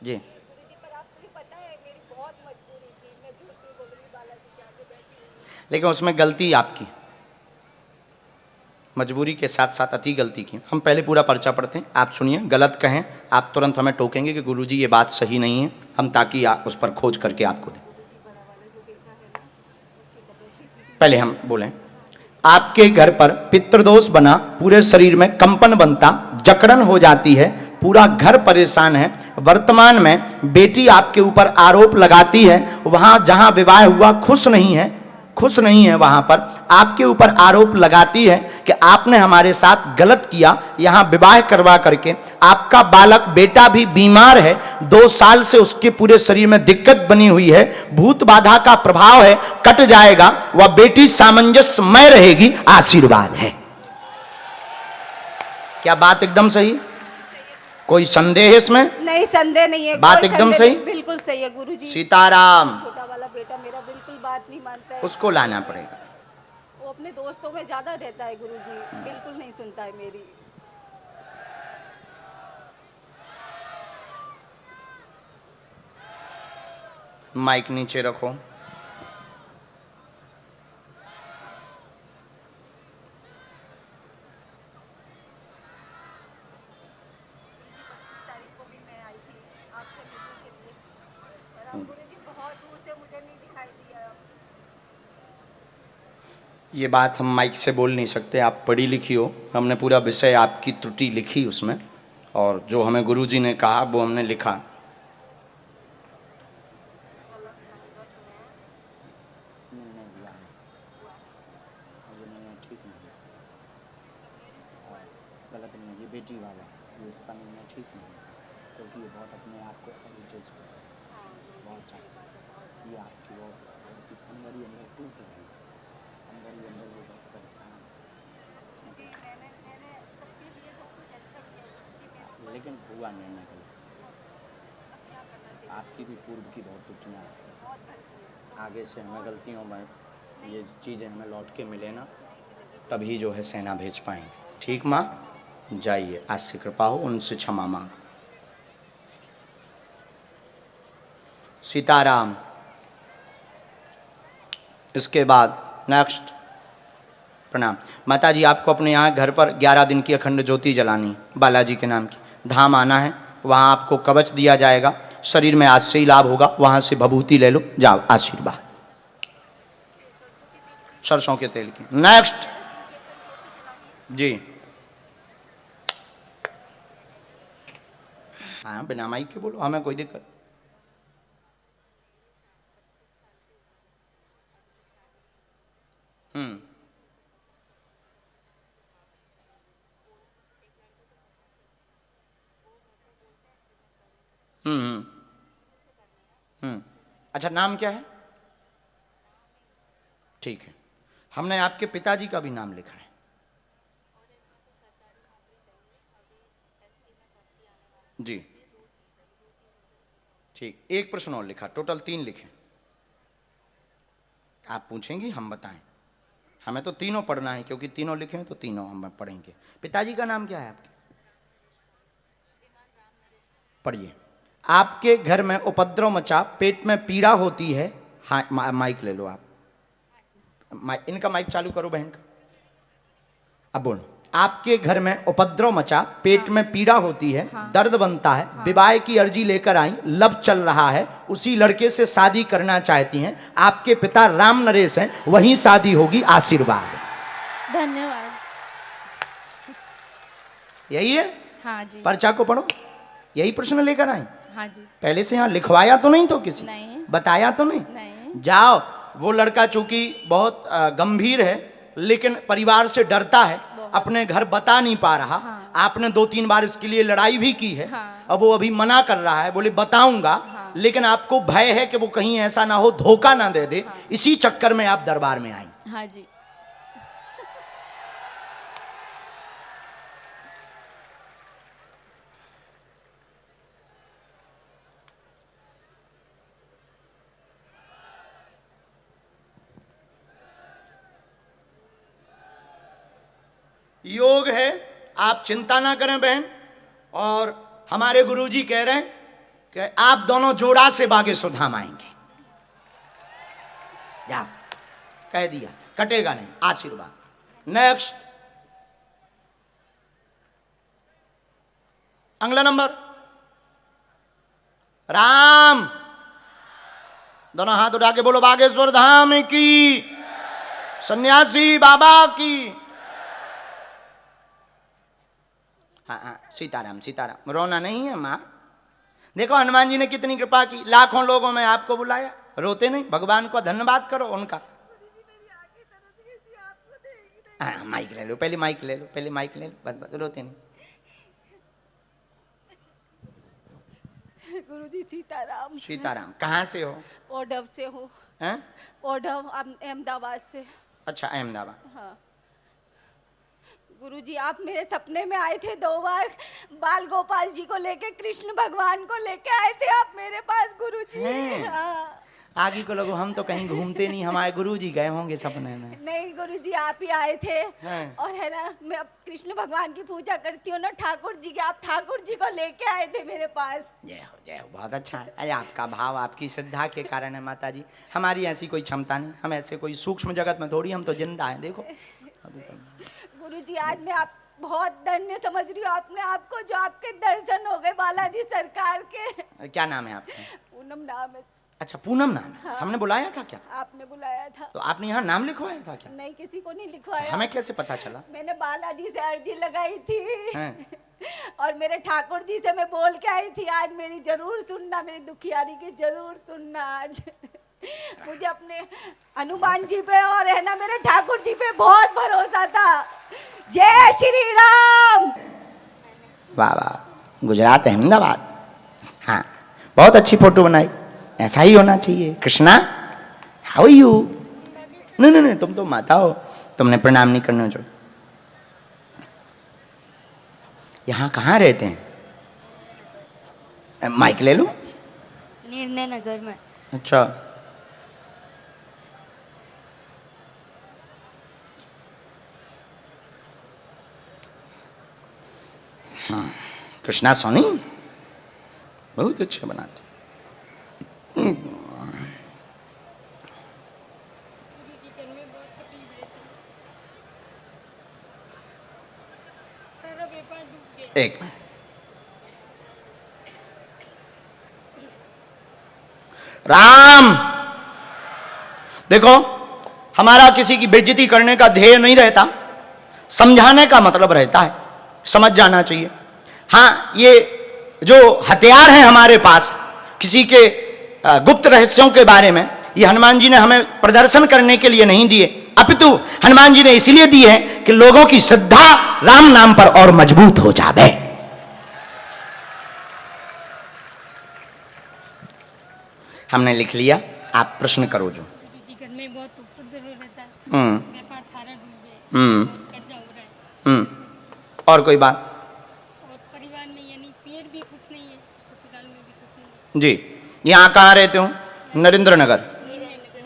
जी। लेकिन उसमें गलती आपकी, मजबूरी के साथ साथ अति गलती की। हम पहले पूरा पर्चा पढ़ते हैं, आप सुनिए, गलत कहें आप तुरंत हमें टोकेंगे कि गुरुजी ये बात सही नहीं है, हम ताकि आप उस पर खोज करके आपको दें। पहले हम बोलें, आपके घर पर पितृदोष बना, पूरे शरीर में कंपन बनता, जकड़न हो जाती है, पूरा घर परेशान है। वर्तमान में बेटी आपके ऊपर आरोप लगाती है, वहां जहां विवाह हुआ खुश नहीं है, खुश नहीं है, वहां पर आपके ऊपर आरोप लगाती है कि आपने हमारे साथ गलत किया। यहां विवाह करवा करके आपका बालक बेटा भी बीमार है, 2 साल से उसके पूरे शरीर में दिक्कत बनी हुई है, भूत बाधा का प्रभाव है, कट जाएगा, वह बेटी सामंजस्यमय रहेगी, आशीर्वाद है। क्या बात एकदम सही? कोई संदेह इसमें? नहीं, संदेह नहीं है, बात एकदम सही, बिल्कुल सही है गुरुजी। सीताराम। छोटा वाला बेटा मेरा बिल्कुल बात नहीं मानता है, उसको लाना पड़ेगा। वो अपने दोस्तों में ज्यादा रहता है गुरुजी, बिल्कुल नहीं सुनता है मेरी। माइक नीचे रखो। ये बात हम माइक से बोल नहीं सकते, आप पढ़ी लिखी हो, हमने पूरा विषय आपकी त्रुटि लिखी उसमें, और जो हमें गुरुजी ने कहा वो हमने लिखा। गलत नहीं, ये बेटी वाला ये इसका निर्णय ठीक नहीं, क्योंकि ये बहुत अपने आप को एलिजेज करता है, बहुत सारा ये आपकी बहुत अंदर ही अंदर टूट रही है, अंदर ही अंदर वो बहुत परेशान है, लेकिन हुआ निर्णय गलत। आपकी भी पूर्व की बहुत त्रुटियाँ हैं, आगे से हमें गलतियों में ये चीज़ें हमें लौट के मिले ना, तभी जो है सेना भेज पाएंगे। ठीक माँ, जाइए, आज से कृपा हो, उनसे क्षमा मांग। सीताराम। इसके बाद नेक्स्ट प्रणाम। माता जी, आपको अपने यहाँ घर पर 11 दिन की अखंड ज्योति जलानी, बालाजी के नाम की, धाम आना है, वहाँ आपको कवच दिया जाएगा, शरीर में आज से ही लाभ होगा, वहाँ से भभूति ले लो, जाओ, आशीर्वाद, सरसों के तेल की। नेक्स्ट जी। हाँ, बिना माइक के बोलो, हमें कोई दिक्कत। हम्म हम्म अच्छा, नाम क्या है? ठीक है, हमने आपके पिताजी का भी नाम लिखा है। जी ठीक, एक प्रश्न और लिखा, टोटल 3 लिखे। आप पूछेंगी, हम बताएं, हमें तो तीनों पढ़ना है, क्योंकि तीनों लिखे हैं तो तीनों हम पढ़ेंगे। पिताजी का नाम क्या है आपके? पढ़िए। आपके घर में उपद्रव मचा, पेट में पीड़ा होती है। हाँ, माइक ले लो आप, इनका माइक चालू करो बहन का। अब बोलो। आपके घर में उपद्रव मचा, पेट में पीड़ा होती है, दर्द बनता है, विवाह की अर्जी लेकर आई, लब चल रहा है, उसी लड़के से शादी करना चाहती हैं, आपके पिता राम नरेश हैं, वहीं शादी होगी, आशीर्वाद। धन्यवाद। यही है? हाँ जी। पर्चा को पढ़ो, यही प्रश्न लेकर आई? हाँ जी। पहले से यहाँ लिखवाया तो नहीं, तो किसी नहीं। बताया तो नहीं? नहीं। जाओ, वो लड़का चूंकि बहुत गंभीर है, लेकिन परिवार से डरता है, अपने घर बता नहीं पा रहा। हाँ। आपने 2-3 बार इसके लिए लड़ाई भी की है। हाँ। अब वो अभी मना कर रहा है, बोले बताऊंगा। हाँ। लेकिन आपको भय है कि वो कहीं ऐसा ना हो, धोखा ना दे दे। हाँ। इसी चक्कर में आप दरबार में आई। हाँ जी। योग है, आप चिंता ना करें बहन। और हमारे गुरुजी कह रहे हैं कि आप दोनों जोड़ा से बागेश्वर धाम आएंगे। जा कह दिया, कटेगा नहीं, आशीर्वाद। नेक्स्ट, अगला नंबर राम। दोनों हाथ उठा के बोलो बागेश्वर धाम की, सन्यासी बाबा की। हाँ हाँ, सीताराम सीताराम, रोना नहीं है माँ। देखो हनुमान जी ने कितनी कृपा की, लाखों लोगों में आपको बुलाया, रोते नहीं, भगवान को धन्यवाद करो उनका। हाँ, माइक ले लो, पहले माइक ले लो, पहले माइक ले लो, बस बस, रोते नहीं। गुरुजी सीताराम। सीताराम, कहाँ से हो? ओढ़व से हूँ। हैं? ओढ़व, अहमदाबाद से। अच्छा, अहमदाबाद। हाँ गुरुजी, आप मेरे सपने में आए थे 2 बार, बाल गोपाल जी को लेके, कृष्ण भगवान को लेके आए थे आप मेरे पास गुरुजी। हाँ। आगे को लोगों, हम तो कहीं घूमते नहीं, हमारे गुरुजी गए होंगे सपने में। नहीं गुरुजी, आप ही आए थे। हैं। और है ना, मैं अब कृष्ण भगवान की पूजा करती हूँ ना, ठाकुर जी के, आप ठाकुर जी को लेके आए थे मेरे पास। जय हो, बहुत अच्छा है। अरे आपका भाव, आपकी श्रद्धा के कारण है माता जी। हमारी ऐसी कोई क्षमता नहीं, हम ऐसे कोई सूक्ष्म जगत में थोड़ी, हम तो जिंदा हैं। देखो गुरुजी, आज मैं आप बहुत धन्य समझ रही हूँ आपने आपको, जो आपके दर्शन हो गए बालाजी सरकार के। क्या नाम है आपका? पूनम नाम है। अच्छा, पूनम नाम है। हाँ। हमने बुलाया था क्या? आपने बुलाया था। तो आपने यहाँ नाम लिखवाया था क्या? नहीं, किसी को नहीं लिखवाया। हमें कैसे पता चला? मैंने बालाजी से अर्जी लगाई थी। हैं? और मेरे ठाकुर जी से मैं बोल के आई थी, आज मेरी जरूर सुनना, मेरी दुखियारी की जरूर सुनना। आज मुझे अपने हनुमान जी पे और है ना मेरे ठाकुर जी पे बहुत भरोसा था। जय श्री राम। वाह वाह, गुजरात अहमदाबाद। हाँ, बहुत अच्छी फोटो बनाई, ऐसा ही होना चाहिए। Krishna, how you? नहीं नहीं नहीं, तुम तो माता हो, तुमने प्रणाम नहीं करना जो। यहाँ कहाँ रहते हैं? माइक ले लो। निर्णय नगर में। अच्छा, हाँ, कृष्णा सोनी बहुत अच्छे बनाते। एक मिनट, राम। देखो, हमारा किसी की बेइज्जती करने का ध्येय नहीं रहता, समझाने का मतलब रहता है, समझ जाना चाहिए। हाँ, ये जो हथियार हैं हमारे पास किसी के गुप्त रहस्यों के बारे में, ये हनुमान जी ने हमें प्रदर्शन करने के लिए नहीं दिए, अपितु हनुमान जी ने इसलिए दिए हैं कि लोगों की श्रद्धा राम नाम पर और मजबूत हो जाए। हमने लिख लिया, आप प्रश्न करो जो। घर में बहुत उपद्रव रहता है, व्यापार सारा डूब गया, कर्जा हो रहा है। और कोई बात? और परिवार में यानी पियर भी खुश नहीं है, ससुराल में भी खुश नहीं है। जी, यहाँ कहाँ रहते हो? नरेंद्र नगर,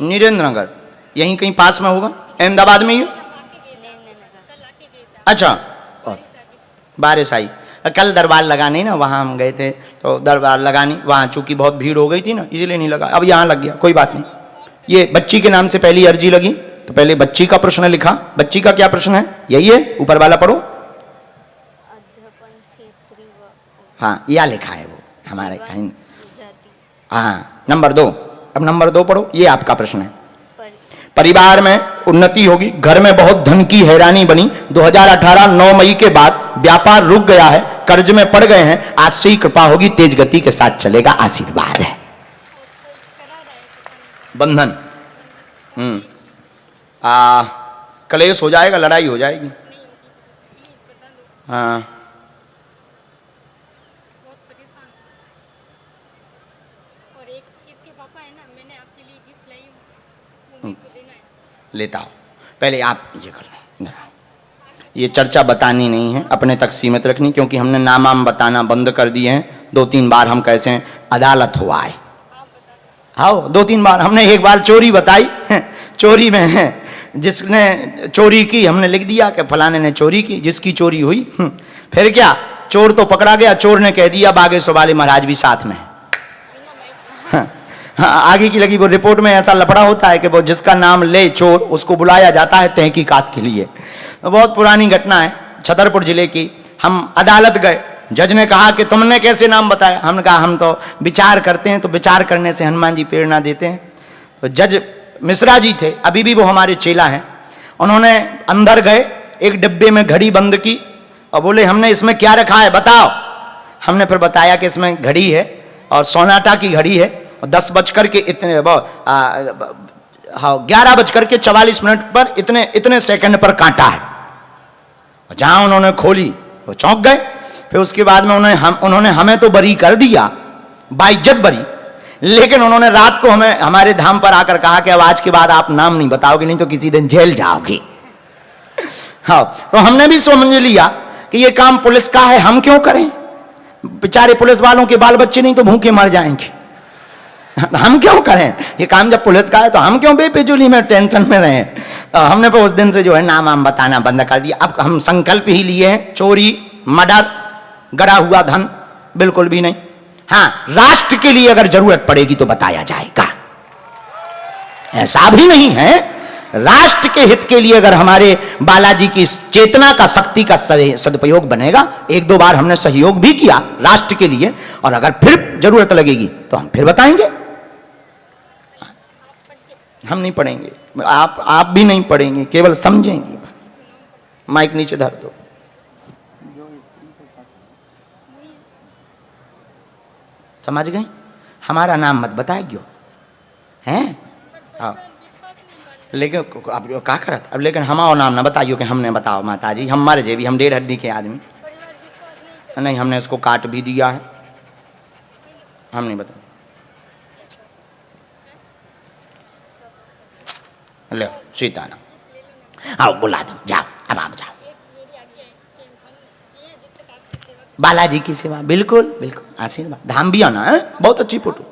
नीरेंद्र नगर, यहीं कहीं पास में होगा, अहमदाबाद में ही हो? अच्छा, बारिश आई, कल दरबार लगाने ना, वहाँ हम गए थे तो दरबार लगानी, वहाँ चूंकि बहुत भीड़ हो गई थी ना, इसलिए नहीं लगा। अब यहाँ लग गया, कोई बात नहीं। ये बच्ची के नाम से पहली अर्जी लगी, तो पहले बच्ची का प्रश्न लिखा। बच्ची का क्या प्रश्न है? यही है, ऊपर वाला पढ़ो। हाँ, यह लिखा है वो हमारे। हाँ, नंबर 2। अब नंबर 2 पढ़ो, ये आपका प्रश्न है। परिवार में उन्नति होगी, घर में बहुत धन की हैरानी बनी, 2018 9 मई के बाद व्यापार रुक गया है, कर्ज में पड़ गए हैं, आज से ही कृपा होगी, तेज गति के साथ चलेगा, आशीर्वाद है। बंधन, कलेश हो जाएगा, लड़ाई हो जाएगी। हाँ, लेता हो। पहले आप ये कर, ये चर्चा बतानी नहीं है, अपने तक सीमित रखनी, क्योंकि हमने नाम बताना बंद कर दिए हैं। 2-3 बार हम कैसे हैं, अदालत हुआ है। आओ, 2-3 बार हमने, एक बार चोरी बताई, चोरी में है, जिसने चोरी की हमने लिख दिया कि फलाने ने चोरी की, जिसकी चोरी हुई। फिर क्या, चोर तो पकड़ा गया, चोर ने कह दिया बागेश्वर वाले महाराज भी साथ में है। आगे की लगी वो रिपोर्ट में ऐसा लफड़ा होता है कि वो जिसका नाम ले चोर उसको बुलाया जाता है तहकीकात के लिए। तो बहुत पुरानी घटना है छतरपुर जिले की। हम अदालत गए, जज ने कहा कि तुमने कैसे नाम बताया? हमने कहा हम तो विचार करते हैं, तो विचार करने से हनुमान जी प्रेरणा देते हैं। तो जज मिश्रा जी थे, अभी भी वो हमारे चेला हैं। उन्होंने अंदर गए, एक डिब्बे में घड़ी बंद की और बोले हमने इसमें क्या रखा है बताओ। हमने फिर बताया कि इसमें घड़ी है और सोनाटा की घड़ी है, 10 बजकर के इतने 11:44 पर इतने सेकंड पर कांटा है। जहां उन्होंने खोली वो चौंक गए। फिर उसके बाद में उन्होंने हमें तो बरी कर दिया, बाइज्जत बरी, लेकिन उन्होंने रात को हमें हमारे धाम पर आकर कहा कि अब आज के बाद आप नाम नहीं बताओगे, नहीं तो किसी दिन जेल जाओगे। हाँ, तो हमने भी समझ लिया कि ये काम पुलिस का है, हम क्यों करें? बेचारे पुलिस वालों के बाल बच्चे नहीं तो भूखे मर जाएंगे, हम क्यों करें ये काम? जब पुलिस का है तो हम क्यों बेफिजूली में टेंशन में रहें? तो हमने फिर उस दिन से जो है नाम वाम बताना बंद कर दिया। अब हम संकल्प ही लिए हैं, चोरी, मर्डर, गड़ा हुआ धन बिल्कुल भी नहीं। हाँ, राष्ट्र के लिए अगर जरूरत पड़ेगी तो बताया जाएगा, ऐसा भी नहीं है। राष्ट्र के हित के लिए अगर हमारे बालाजी की चेतना का, शक्ति का सदुपयोग बनेगा, 1-2 बार हमने सहयोग भी किया राष्ट्र के लिए, और अगर फिर जरूरत लगेगी तो हम फिर बताएंगे। हम नहीं पढ़ेंगे, आप भी नहीं पढ़ेंगे, केवल समझेंगे। माइक नीचे धर दो। समझ गए? हमारा नाम मत बताइयो, हैं? हाँ, लेकिन अब क्या करत अब, लेकिन हमारा नाम ना बताइयो कि हमने बताओ माता जी, हम मर जे भी, हम 1.5 हड्डी के आदमी नहीं। हमने उसको काट भी दिया है, हम नहीं बता। ले सीताराम, आओ बुला दो, जाओ, अब आप जाओ। बालाजी की सेवा, बिल्कुल बिल्कुल, आशीर्वाद। धाम भी आना है, बहुत अच्छी फोटो।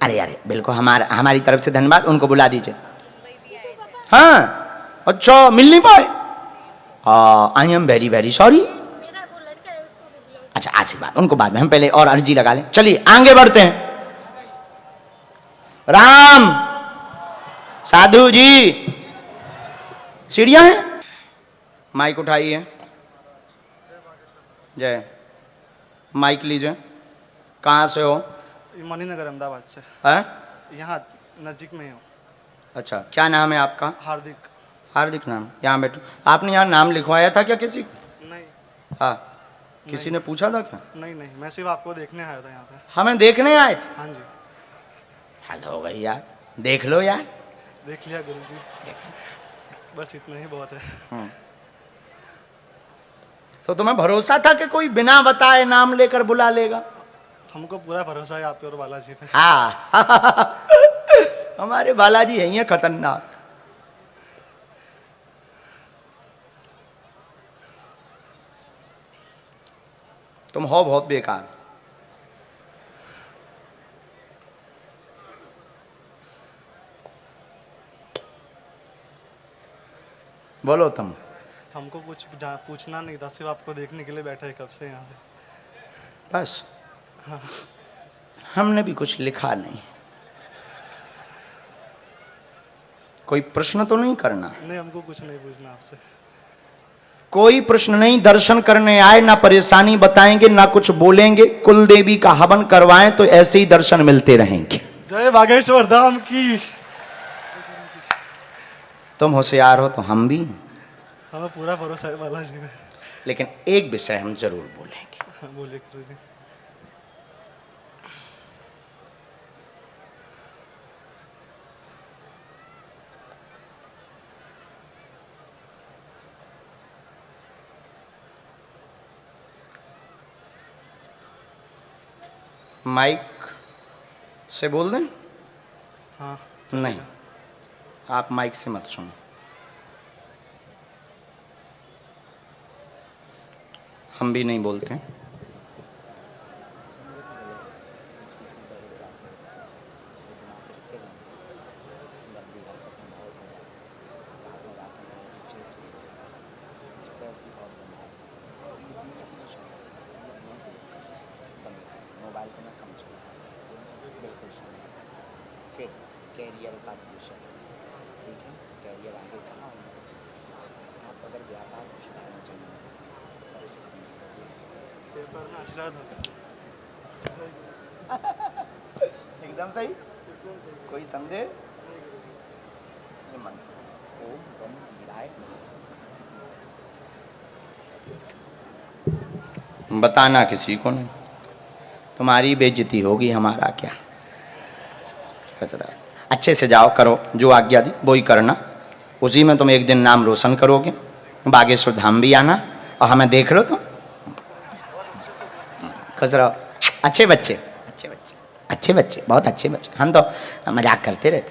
अरे अरे बिल्कुल, हमारी तरफ से धन्यवाद, उनको बुला दीजिए। हाँ, अच्छा, मिल नहीं पाए? I am very very sorry. अच्छा, आशीर्वाद, उनको बाद में, हम पहले और अर्जी लगा लें। चलिए आगे बढ़ते हैं। राम साधु जी, सीढ़ियां हैं, माइक उठाइए। जय, माइक लीजिए। कहाँ से हो? मणिनगर अहमदाबाद से। है? यहाँ नज़दीक में हो। अच्छा, क्या नाम है आपका? हार्दिक। हार्दिक नाम। यहाँ बैठो। आपने यहाँ नाम लिखवाया था क्या किसी? नहीं। हाँ, किसी ने पूछा था क्या? नहीं नहीं, मैं सिर्फ आपको देखने आया था यहाँ पे। हमें देखने आए थे? हाँ जी। हद हो गई यार, देख लो यार। देख लिया गुरुजी, बस इतना ही बहुत है। तो तुम्हें भरोसा था कि कोई बिना बताए नाम लेकर बुला लेगा? हमको पूरा भरोसा है आप पे और बालाजी पे। हाँ हमारे बालाजी है खतरनाक। तुम हो बहुत बेकार। बोलो तुम। हमको कुछ पूछना नहीं था, सिर्फ आपको देखने के लिए बैठा है कब से यहाँ से। बस। हाँ। हमने भी कुछ लिखा नहीं। कोई प्रश्न तो नहीं करना? नहीं, हमको कुछ नहीं पूछना आपसे। कोई प्रश्न नहीं। दर्शन करने आए, ना परेशानी बताएंगे ना कुछ बोलेंगे। कुल देवी का हवन करवाएं तो ऐसे ही दर्शन मिलते रहेंगे। जय बागेश्वर धाम की। तुम होशियार हो तो हम भी। हमें पूरा भरोसा है बालाजी में। लेकिन एक विषय हम जरूर बोलेंगे। हाँ, बोलिए गुरुजी। माइक से बोल दें? हाँ। नहीं, आप माइक से मत सुनो। हम भी नहीं बोलते। मोबाइल को मैं कम चलाता हूँ, बिल्कुल सुनिए। फिर कैरियर का विषय, ठीक है, कैरियर आगे कहाँ होगा? आप अगर व्यापार कुछ करना चाहिए परेशानी पेपर में आशीर्वाद होगा। एकदम सही, कोई संदेह? ये मंत्र ओम गम गिराए बताना किसी को नहीं, तुम्हारी बेइज्जती होगी, हमारा क्या खतरा। अच्छे से जाओ, करो जो आज्ञा दी वो ही करना, उसी में तुम एक दिन नाम रोशन करोगे। बागेश्वर धाम भी आना और हमें देख लो तुम, खुश रहो। अच्छे बच्चे, अच्छे बच्चे, अच्छे बच्चे, बहुत अच्छे बच्चे। हम तो मजाक करते रहते,